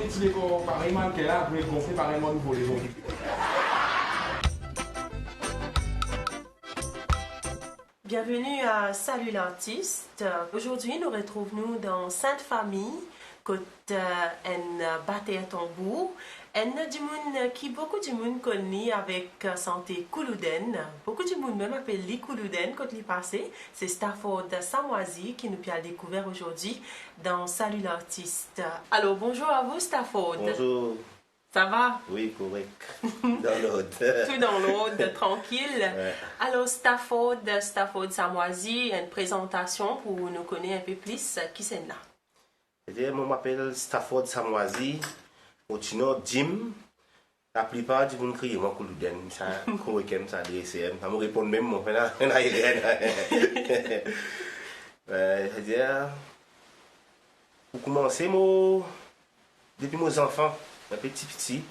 décidé qu'on pareillement qu'elle a, après qu'on fait pareillement pour les autres. Bienvenue à Salut l'artiste. Aujourd'hui, nous retrouvons dans Sainte Famille, côté en batté à tambour. En du monde qui beaucoup du monde connaît avec santé Koulouden. Beaucoup du monde même appelle les Koulouden quand il passé. C'est Stafford Samoisi qui nous a découvert aujourd'hui dans Salut l'artiste. Alors bonjour à vous Stafford. Bonjour. Ça va? Oui, correct. Dans l'ordre. Tout dans l'ordre, tranquille. Ouais. Alors, Stafford Samoisi, une présentation pour nous connaître un peu plus. Qui c'est là? Moi, je m'appelle Stafford Samoisi. Au Tino, Jim. La plupart du monde crie moi Koulouden. Ça, correct, ça DCM. Ça me répond même, mon frère. C'est-à-dire, pour commencer, moi, depuis mes enfants, un petit,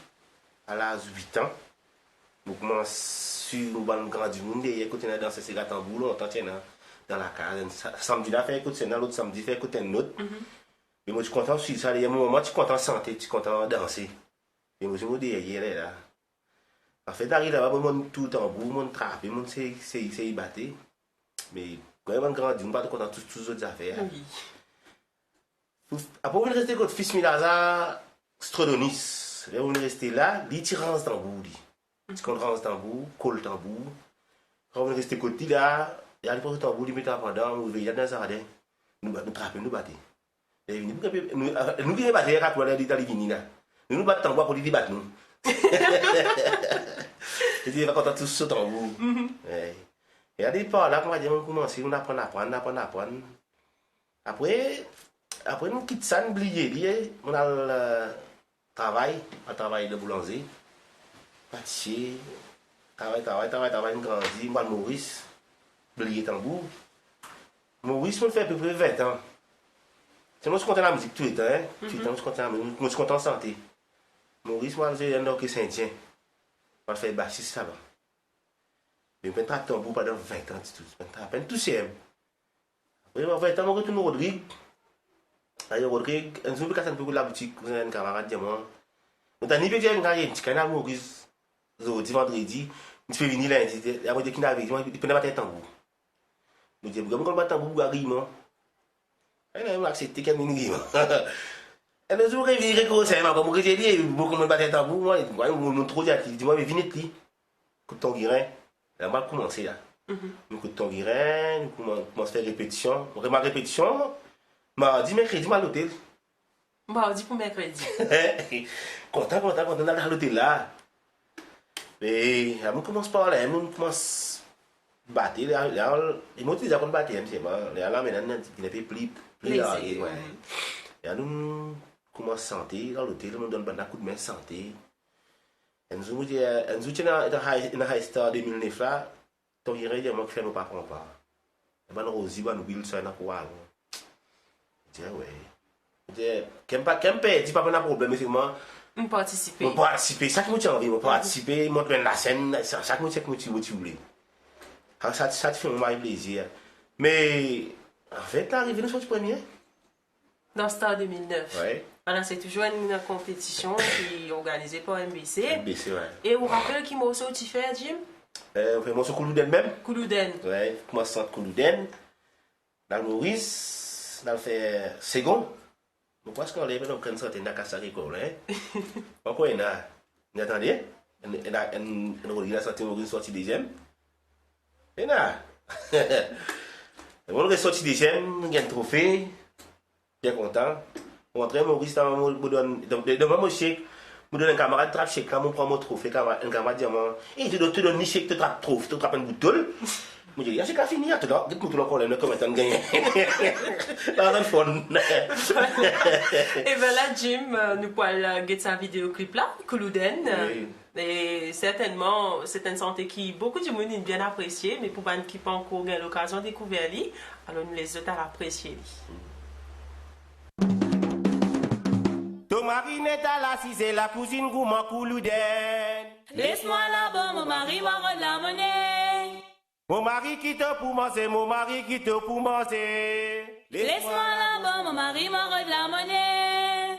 à l'âge de 8 ans, je commence sur le banc grand du monde et écouter dans ce cigarette en boulot, on t'entend dans la case. Samedi, là, fait écouter ça, l'autre samedi, fait écouter un autre. Et moi, je suis content de ça. Il y a un moment, je suis content de santé, je suis content de danser. Et moi, je me dis, là. En fait, d'arriver là-bas, moi, tout le temps, moi, je trappe, moi, c'est y battre. Mais quand même, grand du monde, je suis content de toutes les autres affaires. Oui. Après, on est resté avec fils Milaza. Strodonis, là on est resté là, il tire en tambour. Tu comprends en tambour, colle tambour. Quand on est resté côté là, il y a le tambour, il met en pendant, on veille dans le jardin. Nous trappons, nous battons. Nous qui battons, il y a quoi là, il là. Nous battons tambour pour lui battre nous. Il va content tout ce tambour. Et à des pas là, on commence, on apprend. Après, nous quittons ça, nous oublions, on a le travail de boulanger, pâtissier, travail, nous grandit, moi, Maurice, oublié tambour. Maurice, on fait à peu près 20 ans. C'est moi, je suis content de la musique tout le temps, hein. Tout le temps, je suis content de la musique, je suis content de la santé. Maurice, moi, j'ai un orchestre indien. Je fais bassiste là-bas. Mais je fais tambour pendant 20 ans, à peine tout seul. Après, 20 ans, je retourne au Rodrigue. D'ailleurs, Rodrigue, un jour, quand on la boutique, un camarade de moi. On a ni bien un gars, un canal Maurice, vendredi, il fait venir lundi, il a dit qu'il avait dit, il prenait pas de tambour. Je dis, pourquoi on va tambour pour Garima? Il a accepté qu'il y a une Garima. Et le jour où il vient réconcilier, comme j'ai dit, beaucoup de battre tambour, moi, il m'a trop dit, il dit, moi, mais venez ici. Coup de tanguirin, il a mal commencé là. Coup de tanguirin, on commence à faire répétition. On fait ma répétition. Mardi, mercredi, à l'hôtel. Mardi pour mercredi. Content d'aller à l'hôtel là. Et on commence par là, on commence à battre. Ils m'ont dit qu'on battait, là, maintenant, il n'est plus largué. Et on commence à santé, dans l'hôtel, on donne un coup de main santé. Et nous avons dit, dans High Star 2009 là, ton irait dire, moi, que je ne pas prendre part. Et bien, Rosie, nous build ça, on a je dis, ouais. Qu'elle ne dit pas de problème, mais c'est moi. On participe. Chaque moitié envie, on participer, montrer la scène, chaque moitié que tu voulais. Ça te fait un plaisir. Mais, en fait, l'arrivée, nous sommes premiers. Dans Star 2009. Ouais. Voilà, c'est toujours une compétition qui est organisée par MBC. MBC, ouais. Et vous rappelez qui morceau tu fais, Jim? On fait morceau Koulouden même. Koulouden. Ouais, moi, centre Koulouden. Dans le Maurice. Dans le fait second, je pense qu'on lève donc une centaine de casses à l'école. Pourquoi il y a, attendez, il y a une sortie deuxième. Il y a, on est sorti deuxième, il y a un trophée, bien content. On rentre, Maurice, dans mon chèque, je donne un camarade trappe chèque, quand on prend mon trophée, un camarade dit, et tu donnes ni chèque, tu trappes trophée, tu trappes un bouton. Je dis, c'est qu'à finir, tu dois encore le comme étant gagné. Dans le fond. Et bien là, Jim, nous pouvons regarder sa vidéoclip là, Koulouden. Oui. Et certainement, c'est une santé qui beaucoup de monde bien apprécié, mais pour les qui pas encore eu l'occasion de découvrir, alors nous les autres à apprécier. Ton mari n'est à la si c'est la cousine gourmand Koulouden. Laisse-moi là-bas, mon mari m'a de la monnaie. Mon mari quitte pour manger, mon mari quitte pour manger. Laisse-moi là-bas, mon mari m'a de la monnaie.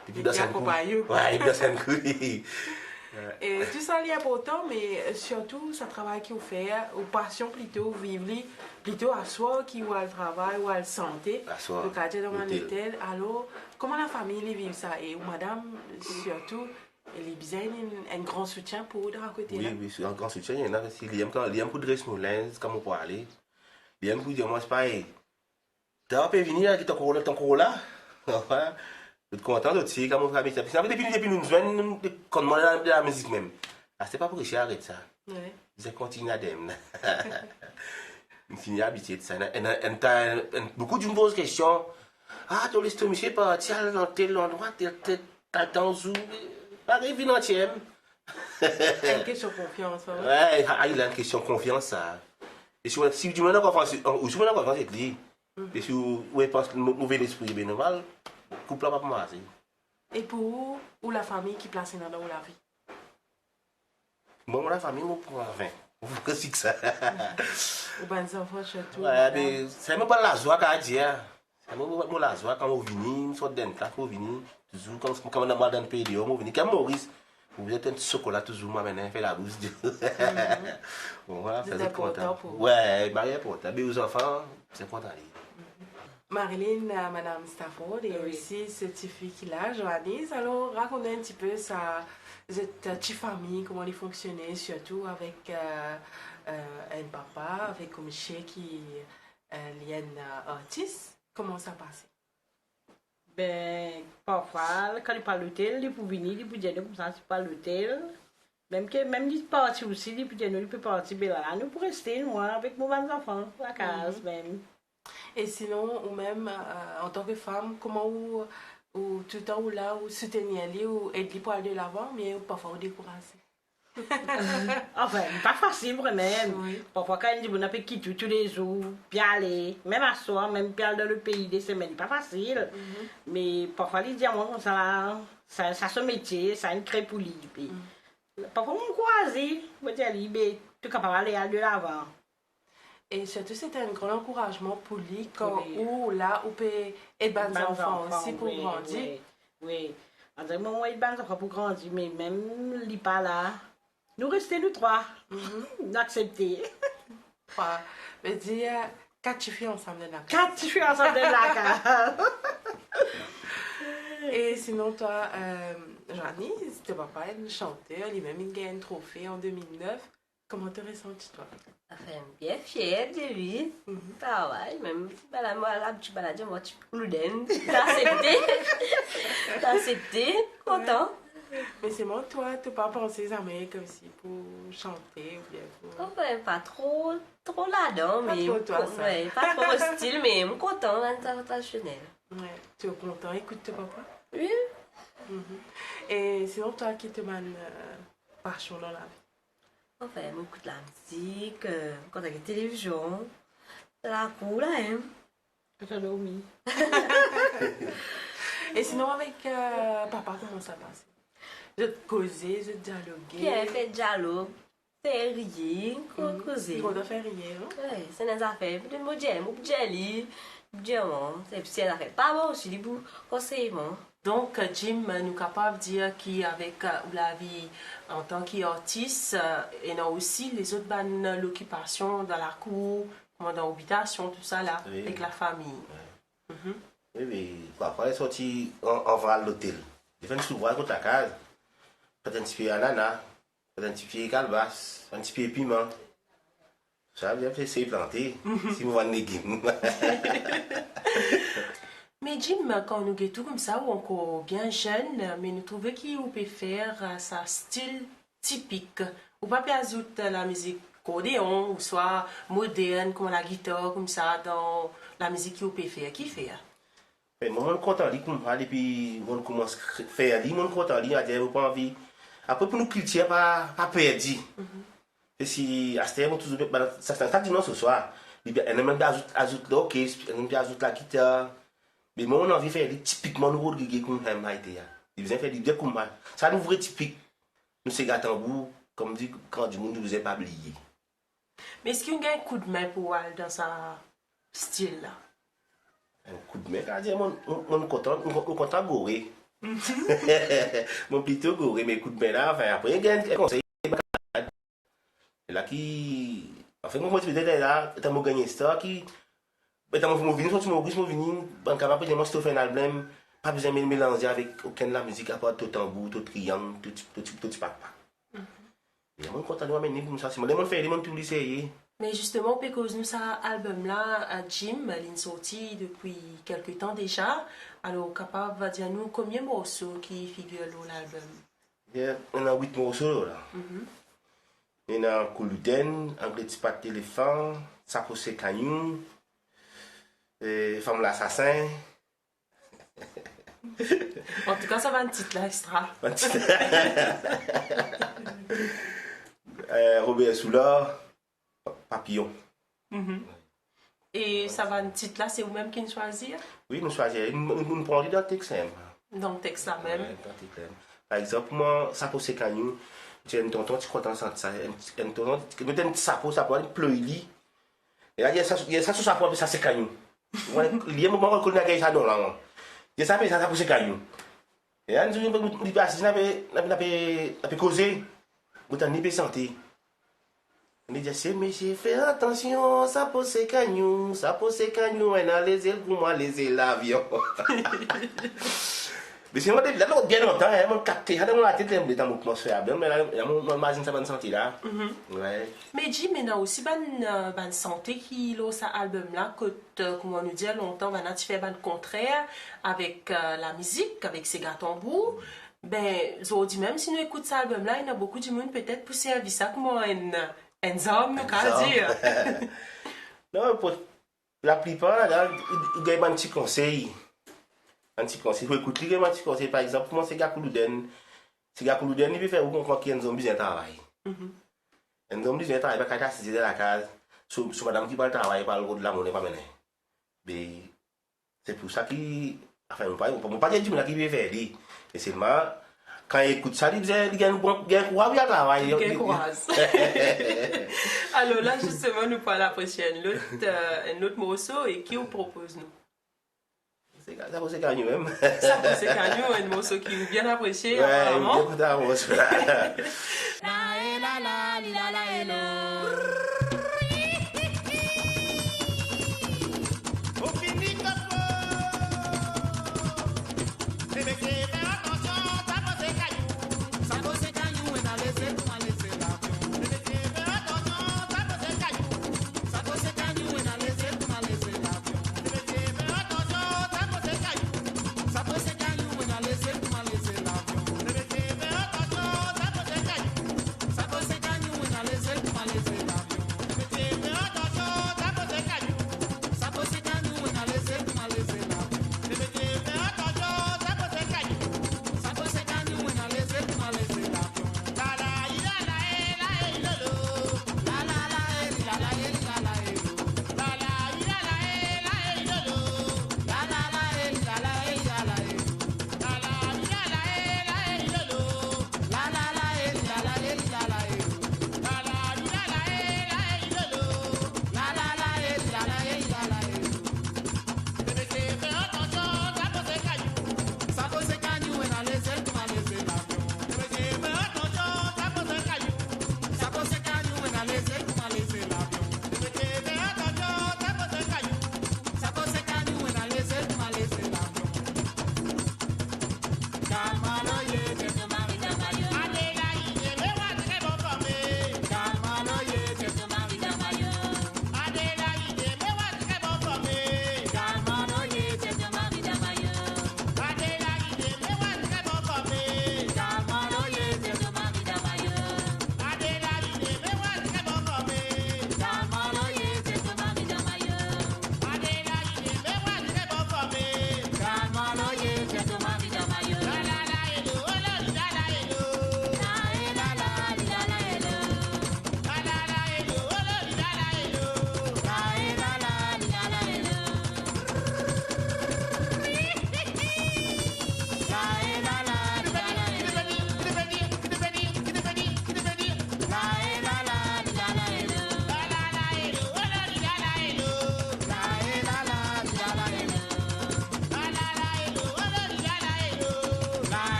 Depuis Il dans scène accompagne. Ouais, dans scène oui. Et tout ça, il est important, mais surtout, ça travail qu'il fait, ou passion plutôt, vivre plutôt à soi, qui ou à le travail, ou à la santé. À soi, Le quartier dans l'hôtel. l'hôtel. Alors, comment la famille les vit ça? Et madame, surtout, elle est bien un grand soutien pour de à côté là. Oui, oui, c'est un grand soutien. Il y en a aussi. Il aime pour dresser nos linges, comme on peut aller. Il aime pour dire, moi, c'est pareil. Tu as pas venir, qui est encore là. Je suis content de dire, comme on fait. Depuis nous joignons, quand on est dans la musique même. Ah, c'est pas pour que je arrête ça. Ouais. Je continue à d'aimer. Je suis habitué de ça. Et beaucoup de gens posent des questions. Ah, tu laisses ton monsieur partir dans tel endroit, t'as temps où. Arrive dans entière. Une question de confiance. Hein? Ouais, il a une question de confiance. Ça. Et si tu m'as confiance, ou si tu m'as confiance, c'est lui. Et si vous pensez mauvais l'esprit, bien normal, couple là pas pour moi. Et pour vous, ou la famille qui place dans la vie? Moi, la famille, moi, pour 20. Vous que ça. Ou bien les enfants surtout. Ouais, mais c'est même pas la joie qu'à dire. C'est même la joie quand on vient, on sort d'un classe, on vient, toujours, quand on a mal dans le pays, on vient. Comme Maurice, vous êtes un chocolat toujours, moi, maintenant, fait la bouche. Bon, voilà, C'est important pour vous. Ouais, marié pour toi. Mais aux enfants, c'est important. Marilyn, Madame Stafford, et aussi cette petite fille qui l'a, Joannis. Alors, racontez un petit peu cette petite famille, comment elle fonctionnait, surtout avec un papa, avec un chien qui est un artiste. Comment ça passait? Ben, parfois, quand il parle l'hôtel, il peut venir, il peut dire comme ça, c'est pas l'hôtel. Même il partit aussi, il peut dire, il peut partir, ben là, nous pour rester, moi, avec nos enfants, la case même. Et sinon, ou même en tant que femme, comment ou tout le temps ou là, ou soutenir lui, ou aider pour aller de l'avant, mais parfois ou décourager. Enfin, pas facile vraiment. Oui. Parfois, quand il dit, on a fait quitter tous les jours, puis aller, même à soi, même puis aller dans le pays des semaines, pas facile. Mais parfois, il dit à moi, ça se métier, ça une crée pour lui. Puis, parfois, on croise, on dit à lui, tu es capable d'aller de l'avant. Et surtout, c'était un grand encouragement pour lui quand Oui. ou là, on peut aider les enfants aussi pour oui, grandir. Oui. On dit, moi, aider les enfants pour grandir, mais même, il n'est pas là. Nous restons, nous trois. Nous accepter. Enfin, je dis, quatre filles ensemble de la classe. 4 filles ensemble de la case. Et sinon, toi, Joanny, ton papa est un chanteur, lui-même, il gagne un trophée en 2009. Comment te ressens-tu, toi? Enfin, bien fière de lui. Ah ouais, même moi, là, tu balades, moi, tu clouden. T'as accepté. T'as accepté. Content. Mais c'est moi, toi, tu n'as pas pensé jamais comme si pour chanter ou bien pour... Enfin, pas trop là-dedans, Pas mais. trop, toi, ça. Ouais, pas trop au style, mais content, international. Ouais, tu es content, écoute ton papa. Oui. Et sinon, toi, qui te mène passion dans la vie? Enfin, on écoute la musique, quand on a la télévision, la cool, hein. J'ai dormi. Et sinon, avec papa, comment ça passe? Je te causais, je te dialoguais. Bien fait dialogue, fait rire, causer. Il va faire rien, non? Oui, c'est des affaires. Peut-être que j'aime, et puis c'est des affaires pas bon aussi, pour conseiller. Donc, Jim nous capable de dire qu'avec la vie en tant qu'artiste, et non aussi les autres bannes, l'occupation dans la cour, dans l'habitation, tout ça là, Oui. avec la famille. Oui, mais parfois, il est sorti en val l'hôtel. Il fait une souvent contre la case. Peut-être un petit peu ananas, peut-être un petit peu calebasse, un petit peu piment. Ça vient faire essayer de planter, si vous vendez des légumes. Mais Jim, quand nous sommes tout comme ça, ou encore bien jeune, mais nous trouvons qu'on peut faire sa style typique. Ou pas ajouter la musique cordéon, ou soit moderne, comme la guitare, comme ça, dans la musique qu'on peut faire. Qui fait? Mais moi, je suis content de puis on commence à faire, je suis content de dire, pas envie. Après, pour nous cultiver, pas perdu. Et si, à ce moment, toujours, ça dimanche ce soir, il y a même ajoute l'orchestre, il ajoute la guitare. Mais moi, on a envie de faire typiquement nous reggae comme un maïté. Il vient faire des bien comme moi. Ça nous vrai typique. Nous, c'est tambour, comme dit, quand du monde, nous n'est pas oublié. Mais est-ce qu'il y a un coup de main pour elle dans sa style là? Un coup de main, car on est content de goré. Mon plutôt gouré mes coups de bain là, enfin après il y a un conseil là qui enfin moi je vais là t'as mon gagné ça qui t'as mon venu soit mon venu ban capable de moi faire un album pas besoin de mélanger avec aucun de la musique à part tout tambour tout triangle tout pas il y a mon content de moi mener pour ça c'est moi demande faire demande tout lycée. Mais justement, parce que nous, ça album-là, à Jim, il est sorti depuis quelques temps déjà. Alors, capable de dire nous combien de morceaux qui figurent dans l'album? Il y a 8 morceaux là. Il y a Kouluden, Anglais de pas de téléphone, Sapose Kanyou, Femme l'assassin. En tout cas, ça va un titre là extra. Robert Soula. Papillon. Et ça va un titre là, c'est vous-même qui nous choisir? Oui, nous choisissons. Nous prenons dans le texte. Dans le texte là même. Par exemple, moi, ça pour ces canyons, j'ai un tonton qui croit dans ça. Un tonton qui met un sapo, ça peut être pleurer. Et là, il y a ça sur sa propre, ça c'est canyons. Il y a un moment où on connaît ça dans là. Il y a ça pour ces canyons. Et là, nous avons causé. Nous avons pas santé. On dit, c'est monsieur, fais attention, ça pose ses canyons, on a les ailes pour moi, les ailes l'avion. Mais c'est moi, bien longtemps, mon capté, j'ai dans la tête, j'ai dans mon atmosphère, mais là, mon imagine ça va sentir là. Ouais. Mais Jim, il y a aussi une santé qui a ça album là, que, comme on nous dit longtemps, on a fait un contraire avec la musique, avec ses gars tambours. Ben, je dis même si nous écoutons cet album là, il y a beaucoup de monde peut-être pour servir ça comme un homme, nous qu'à dire. Non, pour la plupart, il y a un petit conseil. Un petit conseil. Il faut écouter, il y a un petit conseil. Par exemple, moi, c'est Gakouluden. C'est Gakouluden, il peut faire ou qu'il y a un zombie de travail. Un zombie de travail, il va assister dans la case. Sur madame qui va le travail, par le de la monnaie, pas mener. Mais c'est pour ça qu'il. Enfin, on ne peut pas dire qu'il peut faire. Et c'est seulement. Quand il écoute ça, il y a un courage à travailler. Il y a un courage. Alors là, justement, nous parlons la prochaine. Un autre morceau, et qui vous propose nous? Ça vous est gagné même. Ça vous est gagné, un morceau qui vous bien apprécié, ouais, apparemment. Bien content, morceau. Let's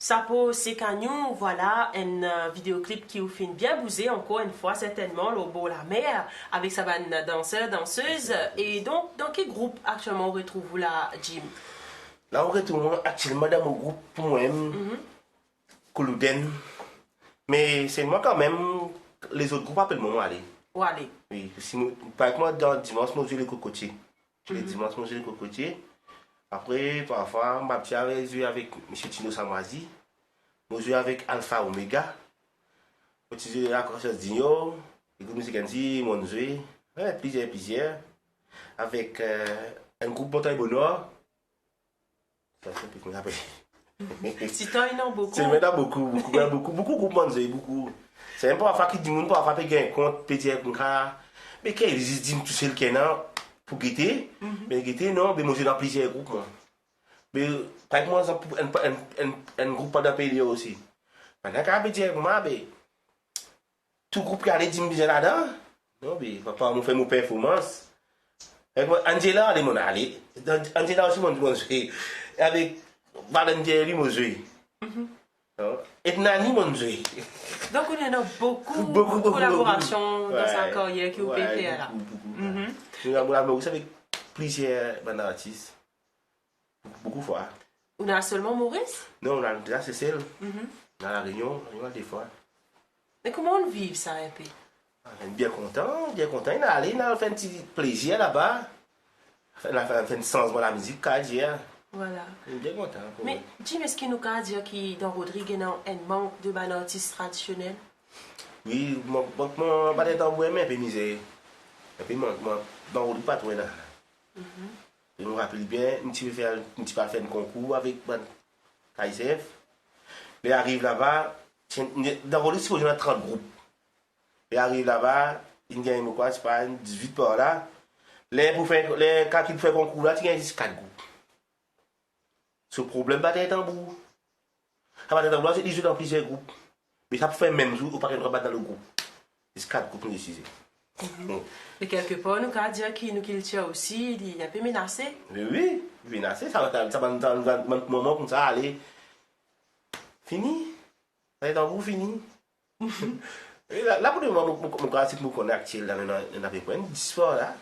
Ça pour c'est qu'à nous, voilà, un vidéoclip qui vous fait bien bouger encore une fois, certainement, au bord de la mer, avec sa bande danseurs, danseuses. Et donc, dans quel groupe actuellement retrouvez-vous là, Jim? Là, on retrouve actuellement dans mon groupe, pour moi-même, Koulouden. Mais c'est moi quand même, les autres groupes appellent moi aller. Ou allez. Oui, par exemple, dans dimanche, moi, je joue les cocotiers. Les dimanches, moi, je joue les cocotiers. Après, parfois, je joue avec M. Tino Samazi. Je joue avec Alpha Omega. Je joue avec Accrocheur Digno. Les groupes musiques ainsi, mon jeu. Plusieurs. Avec un groupe Montagne Bonheur. Ça fait plus que je m'appelle. Si tu en as beaucoup. C'est maintenant beaucoup de groupes mondiaux, beaucoup. C'est un peu parfois qui dit monde pour avoir un compte pétier comme ça. Mais quand ils disent tout seul qu'il y a pour guetter, mais guetter non, mais moi j'ai dans plusieurs groupes moi. Mais par exemple un groupe pas d'un pays aussi. Maintenant quand pétier comme ça, mais tout groupe qui a les 10 000 là-dedans, non mais papa nous fait mon performance. Angela elle est mon allée. Angela aussi mon jouer avec Valentin lui mon jouer. Et Nani mon jouer. Donc, on a beaucoup de collaborations dans sa carrière qui vous peut faire là. Nous avons aussi avec plusieurs bandes artistes. Beaucoup de fois. On a seulement Maurice? Non, on a déjà Cécile. Dans la Réunion des fois. Mais comment on vit ça un peu? Bien content. Il a allé, il a fait un petit plaisir là-bas. Il a fait un sens de la musique, cardiaque. Voilà. Bien content. Mais Jim, est-ce qu'il nous a dit que dans Rodrigue, il y a un manque de bandes artistes traditionnels? Oui, je ne pas mais un peu misère. Et puis, dans Rodrigue, pas trop là. Je me rappelle bien, je suis fait un concours avec KSF. Il arrive là-bas, dans Rodrigue, il y a 30 groupes. Il arrive là-bas, il gagne quoi, c'est pas 18 par là. Quand il fait concours là, il y a 4 groupes. Ce problème va être tambour. Ça va être tambour, c'est des jeux dans plusieurs groupes. Mais ça peut faire même jour ou pas qu'elle dans le groupe. C'est 4 groupes décisés. Et quelque part, nous avons dit qu'il nous tient aussi, il est un peu menacé. Oui, menacé, ça va dans un moment comme ça, allez. Fini. Ça va être tambour, fini. Là, pour le moment, mon cas, c'est que nous connaissons là, on a fait une histoire là.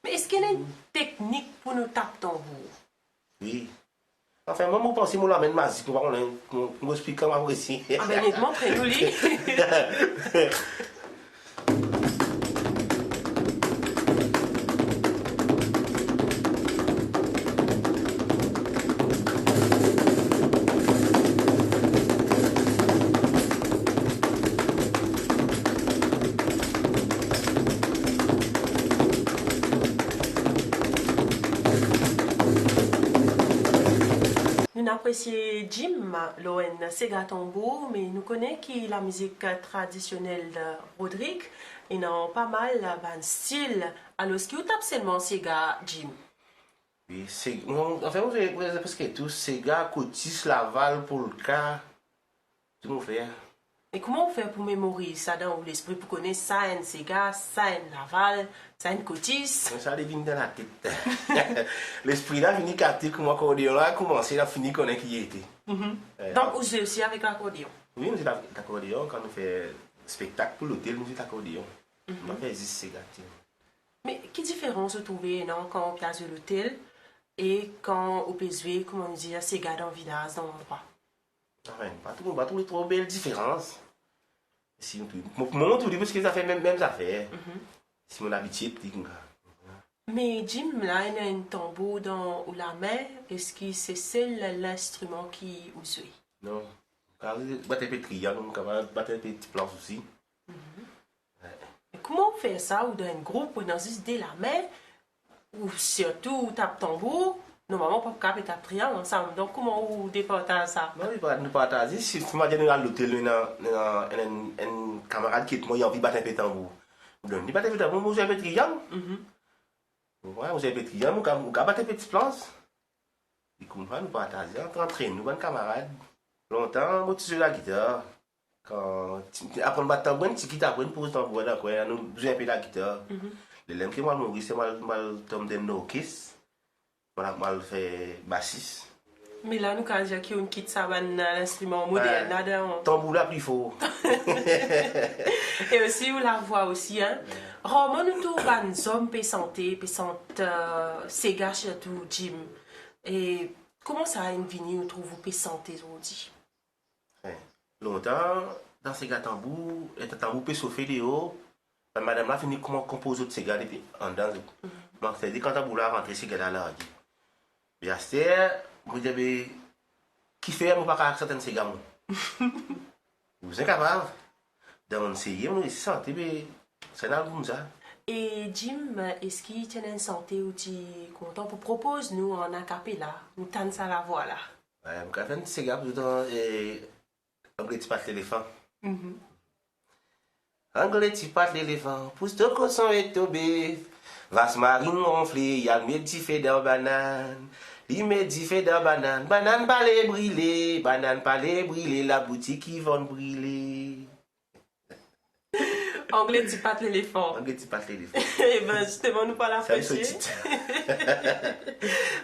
Mais est-ce qu'il y a une technique pour nous taper tambour? Oui. Enfin, moi, je pense que je l'amène magique, on explique comment ici. Ah ben, montrez-nous lui. Nous apprécions Jim, l'ON Sega Tambour, mais nous connaissons que la musique traditionnelle de Rodrigue et non pas mal de style. Alors, est-ce que vous tapez seulement Sega, Jim? Oui, c'est. Enfin, vous avez presque tous Sega, Cotis, Laval, Polka. Tout le monde fait. Et comment on fait pour mémoriser ça dans l'esprit pour connaître ça, un Sega, ça, un Laval, ça, un Cotis? Ça devine dans la tête. L'esprit là, fini capté comme accordéon là, commencé à finir connaître qui était. Donc, vous jouez aussi avec l'accordéon? Oui, nous avons l'accordéon quand nous faisons spectacle pour l'hôtel, nous avons l'accordéon. On va faire 10 Sega. Mais quelle différence vous trouvez non, quand on place de l'hôtel et quand on peut jouer, comment on dit, Sega dans le village, dans l'endroit? Enfin, pas tous les trop belles différences. Si moi, tout dit parce que ça fait même affaires. Si mon habitude, dit comme ça. Mais Jim, là, il a un tambour dans la main. Est-ce que c'est seul l'instrument qui vous joue? Non. Quand vous battez un peu de triangle, vous battez un peu de planche aussi. Et comment on fait ça? Ou dans un groupe, ou dans juste de la main, ou surtout, tape tambour? Normalement, on peut pas taper triangle ensemble. Donc, comment vous départagez ça? Non, nous partageons. Si je m'adresse à l'hôtel, il y a un camarade qui a envie de battre un peu de tambour. Il bat un peu de tambour, vous avez un peu de triangle. Vous avez un peu de triangle, vous avez un peu de planche. Et comme ça, nous partageons. On entraîne, nous, un camarade. Longtemps, on joue la guitare. Après le battre tambour, on quitte après pour le tambour. Nous jouons un peu la guitare. Les lames qui m'ont mouru, c'est mal tomber dans nos caisses. On a mal fait bassiste. Mais là, nous, quand on quitte ça, l'instrument moderne, là, Tambour là plus fort. et aussi, on la voit aussi, hein. Roman, nous tous, les hommes, puis santé, c'est gâché tout, Jim. Et comment ça a une venu, nous trouvons, puis santé, aujourd'hui? Longtemps, dans ces gars tambour, et tambour peut chauffer les hauts. Madame là fini comment composer de ces gars depuis en dans. Donc, c'est-à-dire quand tambour là rentre, ces gars là, bien, c'est, vous avez, qui fait, moi, pas accepter ces gars, vous êtes capable. Dans mon série, nous, c'est santé, mais c'est dans le boom, ça. Et Jim, est-ce qu'il tient une santé ou tu content pour proposer nous en acapella, nous tente ça la voix là? Ouais, je vais faire ces gars, anglais, tu passes l'éléphant. Anglais, tu passes l'éléphant, pousse ton cochon et tobé. Vasse marine ronflée, y'a le médit fait dans banane. Il médit fait dans banane, banane pas les brûler, banane pas les brûler, la boutique qui vont brûler. Anglais, tu pattes l'éléphant. Anglais, tu passes l'éléphant. Eh ben, justement, nous pas la Ça, fêcher. c'est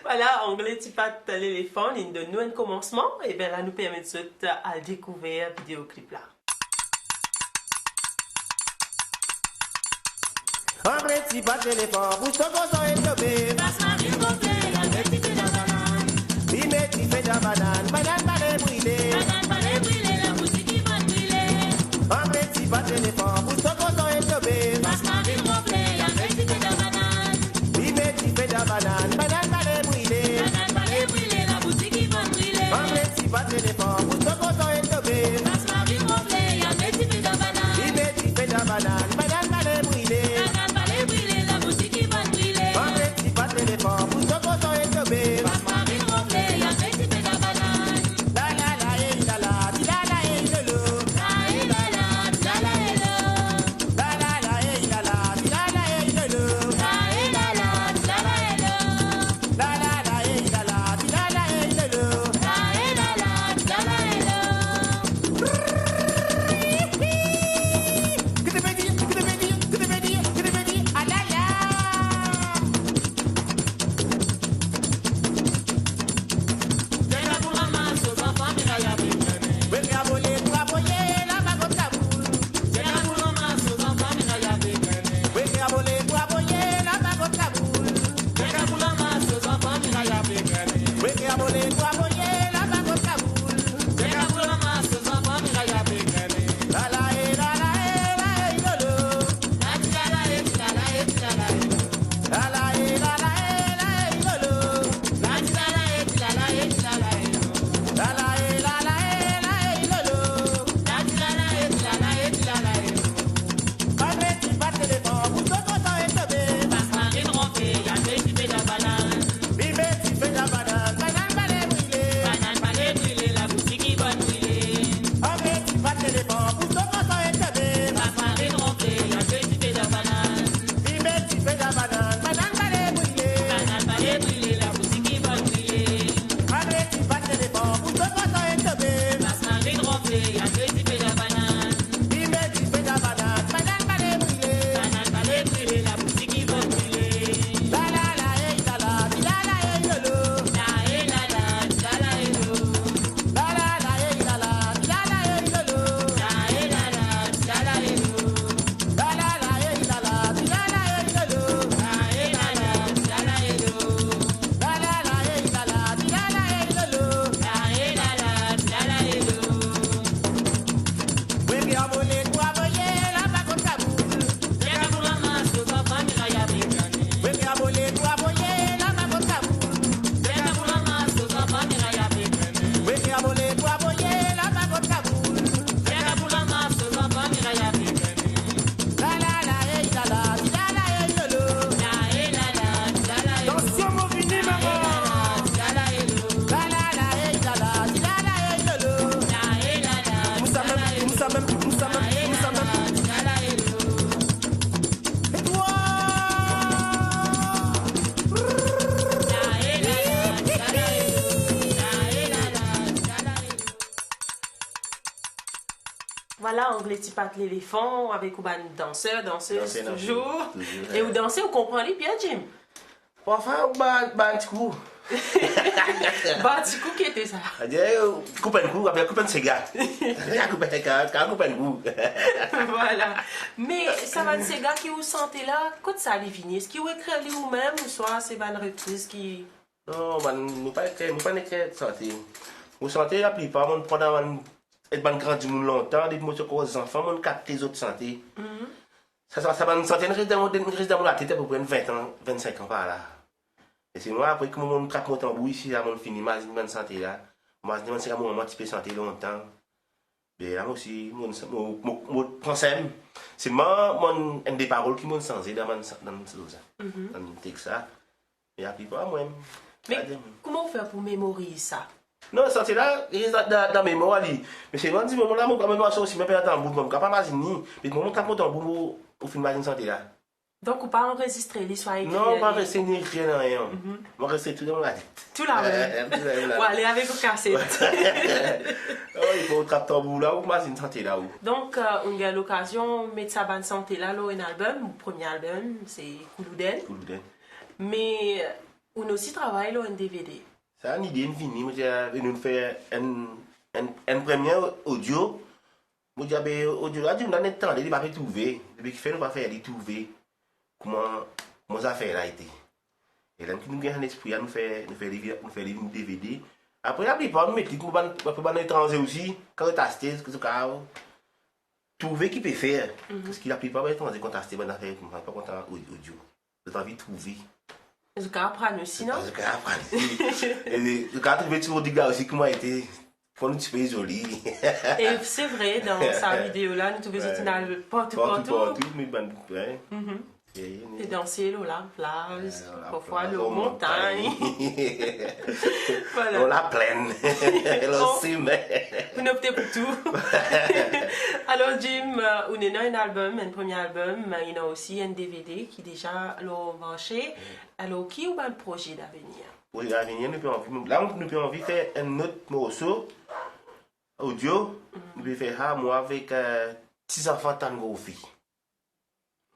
Voilà, anglais, tu pattes l'éléphant, il donne nous un commencement. Et bien là, nous permet de découvrir le vidéoclip là. Anglais, tu passes l'éléphant, pousse ton cochon et tobé. Vasse marine gonflée, y'a le médit fait dans banane. Il médit fait dans banane, banane pas les brûler. Banane pas les brûler, la boutique qui va brûler. Anglais, tu passes l'éléphant, pousse ton cochon et tobé. Vasse marine gonflée, y'a le médit fait dans banane. Il médit fait dans banane, banane pas les brûler. Banane pas les brûler, la boutique qui va brûler. Anglais, tu passes l'éléphant, pousse ton cochon et tobé. Vasse marine gonflée, y'a le médit fait dans banane. Il médit fait dans banane, banane pas les brûler. Banane pas les brûler, la boutique qui va brûler. Anglais, tu passes l'éléphant, pousse ton cochon et tobé. Vasse marine gonflée, y'a le médit fait dans banane. La la la, eh, la la, di la la, eh, le lo. La la la, la la hello. La la la, eh, la la, di la la, eh, le lo. La la la, la la hello. La la la, eh, la la, di la la, eh, le lo. La la la, la la hello. Que te veux dire, que te veux dire, que te veux dire, que te veux dire, ah la la. J'ai la boule ramasse aux enfants, mais là y'a plus de mener. Oui, raboler, raboyer, la bagotte Kaboul. J'ai la boule ramasse aux enfants, mais là y'a plus de mener. Oui, raboler, raboyer, la bagotte Kaboul. J'ai la boule ramasse aux enfants, mais là y'a plus de mener. Oui, raboler, raboyer, la bagotte Kaboul. J'ai la boule ramasse aux enfants, mais là y'a plus de mener. La la, eh, la la, eh, la, eh, le lo. La ti la la, eh, ti la la, eh, ti la la, eh. La la, eh, la la, eh, la, eh, le lo. La ti la la, eh, ti la la, eh, ti la la, eh. La la, eh, la la, eh, la, eh, le lo. La ti la la, eh, ti la la, eh, ti la la, eh. Anglais, tu passes l'éléphant, pousse ton cochon et tobé. Vasse marine ronflée, y'a le médit fait dans banane. Il médit fait dans banane, banane pas les brûler. Banane pas les brûler, la boutique qui va brûler. Anglais, tu passes l'éléphant, pousse ton cochon et tobé. Vasse marine ronflée, y'a le médit fait dans banane. Il médit fait dans banane, banane pas les brûler. Banane pas les brûler, la boutique qui va brûler. Anglais, tu passes l'éléphant, pousse ton cochon et tobé. Vasse marine ronflée, y'a le médit fait dans banane. Il médit fait dans banane, banane pas les brûler. Banane pas les brûler, la boutique qui va brûler. La la la, eh, la la, di la la, eh, le lo. La eh la la, la la hello. La la la, eh, la la, di la la, eh, le lo. La eh la la, la la hello. La la la, eh, la la, di la la, eh, le lo. La eh la la, la la hello. La la la, eh, la la, di la la, eh, le lo. La eh la la, la la hello. Oui, raboler, raboyer, la bagotte Kaboul. J'ai la boule ramasse aux enfants, mais là y'a plus de mener. Oui, raboler, raboyer, la bagotte Kaboul. J'ai la boule ramasse aux enfants, mais là y'a plus de mener. Oui, raboler, raboyer, la bagotte Kaboul. J'ai la boule ramasse aux enfants, mais là y'a plus de mener. La la la, eh, la la, di la la, eh, le lo. La eh la la, la la hello. Attention, mon vini, maman. La la hello. La la la, eh, la la, di la la, eh, le lo. La eh la la, Moussa même, Moussa même, Moussa même, Moussa même. la la hello. Et toi? La eh la la, la la hello. La eh la la, la la hello. Voilà, anglais, tu pattes l'éléphant avec une danseur, danseuse Danser, toujours. toujours, Et vous dansez, vous comprenez bien, Jim? Parfois, on bat un petit coup. Bah, du coup, qui était ça? Elle dit, coupe un coup, après coupe un cigare. Coupe un coup. Voilà. Mais ça va de ces gars qui vous sentez là, quand ça allait venir, est-ce qu'ils vous écrivent vous-même ou soit c'est une reprise qui. Non, nous pas écrire santé. Vous sentez la plupart, on prend être grand du monde longtemps, des mots sur les enfants, on capte les autres santé. Ça va nous sentir une dans la tête à peu près 20 ans, 25 ans par là. Et c'est moi, après que mon trappe mon tambour ici, là, mon fini, ma santé là. Moi, je demande si mon petit peu santé longtemps. Et là, moi aussi, mon français, c'est mon des paroles qui m'ont changé dans le texte. Et après, moi-même. Mais comment faire pour mémoriser ça? Non, santé là, il est dans la mémoire. Mais c'est moi, je dis, mon là, mon mémoire, ça aussi, je ne tambour, je ne peux pas imaginer. Mais mon trappe mon tambour, au film, ma santé là. Donc, on peut enregistrer l'histoire écrite? Non, pas rester ni rien, rien. On va rester tout dans la tête. Tout là même. Ou aller avec vos cassettes. Il faut attraper tambour là, ou ma santé là. Donc, on a l'occasion de mettre sa bande santé là, un album, le premier album, c'est Koulouden. Mais on aussi travaille là un DVD. Ça, une idée, une fini, nous faire un premier audio. Moi, j'ai audio là, on a un temps, il va faire trouver. Depuis qu'il fait, on va faire les trouver. Comment ça fait là été. Et là, nous avons un esprit à nous faire les DVD. Après, la plupart, nous mettons pour les étrangers aussi, quand on tasté, trouver qui peut faire. Parce que la plupart des étrangers, quand on tasté, on a fait pas content audio. Vous avez envie de trouver. Je vais apprendre aussi, non? Je vais apprendre. Et je vais trouver toujours des gars aussi qui m'ont été. Pour nous, tu peux joli. Et c'est vrai, dans sa vidéo là, nous trouvons une album partout. Mais ben, ouais. Et danser la plage, parfois la montagne. Voilà. On la plaine. Vous optez pour tout. Alors Jim, on a un album, un premier album, il y a aussi un DVD qui déjà l'a marché. Alors qui a un projet d'avenir? Oui, l'avenir, nous pouvons envie de faire un autre morceau audio. Nous pouvons faire ça, moi, avec 6 enfants tango filles.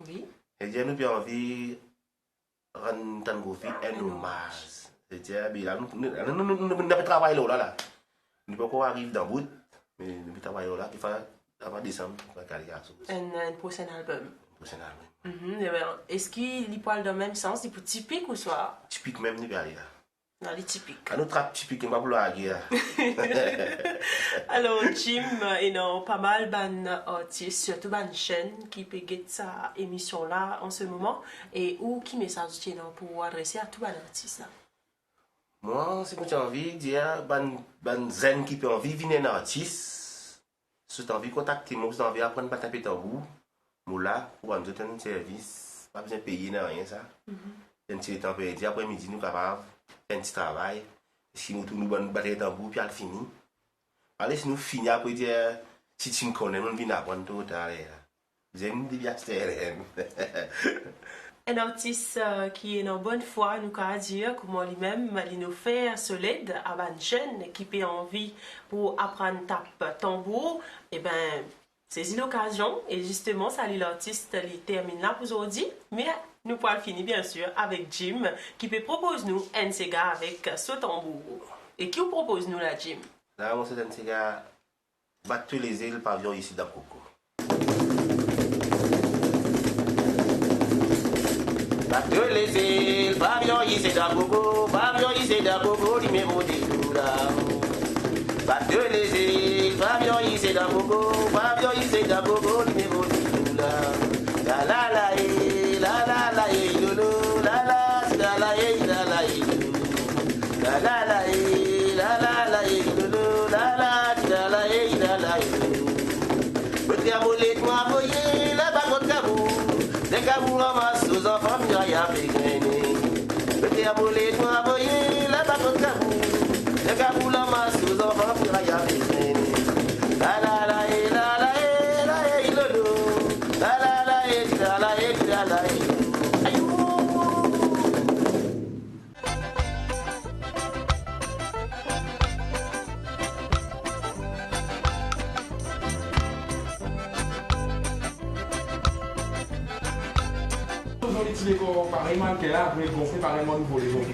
Oui. Et bien, nous avons envie de rendre tango filles un hommage. C'est-à-dire, nous n'avons pas travaillé là. Nous ne pouvons pas arriver dans le bout, mais nous avons travaillé là, il faut avant décembre, pour la carrière. Un prochain album. Est-ce qu'il parle dans le même sens, il peut typique ou soit? Typique même, nous aller là. Non, les typiques. À notre typique, on va vouloir la guerre. Alors, Jim, il y a pas mal d'artistes, surtout de chaînes qui peuvent guetter sa émission là en ce moment. Et où qui message tu pour adresser à tous les artistes là? Moi, c'est que j'ai envie de dire, ban zen qui peut envie de venir un artiste. Si tu as envie de contacter moi, si tu as envie d'apprendre à taper tambour, moi là, pour nous donner un service, pas besoin de payer, rien ça. Un petit temps perdu, après-midi, nous sommes capables. Un petit travail, si nous tournons une batterie tambour, puis elle finit. Allez, si nous finissons après dire, si tu me connais, nous venons apprendre tout à l'heure. J'aime bien un artiste qui est en bonne foi, nous peut dire comment lui-même il nous fait solide à une jeune qui peut envie pour apprendre tape tambour, et ben c'est l'occasion et justement ça l'artiste il termine là pour aujourd'hui, mais nous pourrons finir bien sûr avec Jim qui peut proposer nous un cigare avec ce tambour. Et qui vous propose nous la Jim? Là, moi c'est un cigare battu les îles pavillon ici d'Abroko. Battu les îles pavillon ici d'Abroko, pavillon ici d'Abroko, numéro des douleurs. Battu les îles pavillon ici d'Abroko, pavillon ici d'Abroko, numéro des douleurs. La la la la la la lolo, la la la la la la la la la la la lolo, la la la la la. Petit amoulé toi voyez la bagotte cabou, des cabou ramasse aux enfants il y a pégrainé. Petit amoulé toi voyez la bagotte cabou, des cabou ramasse aux enfants il y a pégrainé. La la la la la la lolo, la la la la la. Pareillement, qu'elle a gonflé pareillement nouveau les autres.